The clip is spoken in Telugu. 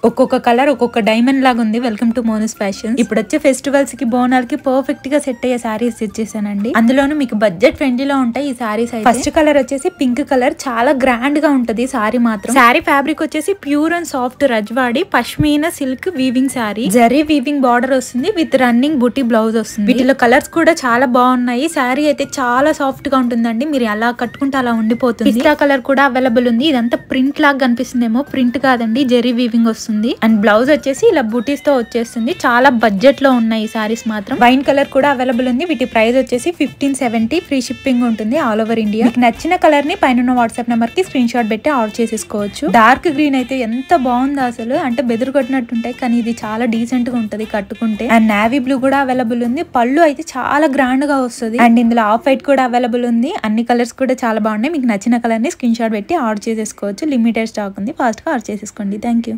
ఒక్కొక్క కలర్ ఒక్కొక్క డైమండ్ లాగా ఉంది. Welcome to Monu's fashions. ఇప్పుడు వచ్చే ఫెస్టివల్స్ కి బోనాలకి పర్ఫెక్ట్ గా సెట్ అయ్యే సారీస్ ఇచ్చేసానండి. అందులోనూ మీకు బడ్జెట్ ఫ్రెండ్లీలో ఉంటాయి ఈ సారీస్. ఫస్ట్ కలర్ వచ్చేసి పింక్ కలర్, చాలా గ్రాండ్ గా ఉంటది సారీ మాత్రం. సారీ ఫ్యాబ్రిక్ వచ్చేసి pure and soft Rajwadi pashmina silk weaving sorry. Zari weaving border వస్తుంది విత్ రన్నింగ్ బుటీ బ్లౌజ్ వస్తుంది. వీటిలో కలర్స్ కూడా చాలా బాగున్నాయి. సారీ అయితే చాలా సాఫ్ట్ గా ఉంటుందండి. మీరు అలా కట్టుకుంటే అలా ఉండిపోతుంది. పిస్తా కలర్ కూడా అవైలబుల్ ఉంది. ఇదంతా ప్రింట్ లాగా కనిపిస్తుందేమో, ప్రింట్ కాదండి, జరీ వీవింగ్ వస్తుంది. అండ్ బ్లౌజ్ వచ్చేసి ఇలా బూటీస్ తో వచ్చేస్తుంది. చాలా బడ్జెట్ లో ఉన్నాయి ఈ సారీస్ మాత్రం. వైన్ కలర్ కూడా అవైలబుల్ ఉంది. వీటి ప్రైస్ వచ్చేసి 1570. ఫ్రీ షిప్పింగ్ ఉంటుంది ఆల్ ఓవర్ ఇండియా. మీకు నచ్చిన కలర్ ని పైన వాట్సాప్ నెంబర్ కి స్క్రీన్ షాట్ పెట్టి ఆర్డర్ చేసేసుకోవచ్చు. డార్క్ గ్రీన్ అయితే ఎంత బాగుందో అసలు, అంటే బెదురు కొట్టినట్టుంటాయి కానీ ఇది చాలా డీసెంట్ గా ఉంటది కట్టుకుంటే. అండ్ నావీ బ్లూ కూడా అవైలబుల్ ఉంది. పళ్ళు అయితే చాలా గ్రాండ్ గా వస్తుంది. అండ్ ఇందులో ఆఫ్ వైట్ కూడా అవైలబుల్ ఉంది. అన్ని కలర్స్ కూడా చాలా బాగున్నాయి. మీకు నచ్చిన కలర్ ని స్క్రీన్ షాట్ పెట్టి ఆర్డర్ చేసేసుకోవచ్చు. లిమిటెడ్ స్టాక్ ఉంది, ఫాస్ట్ గా ఆర్డర్ చేసేసుకోండి. Thank you.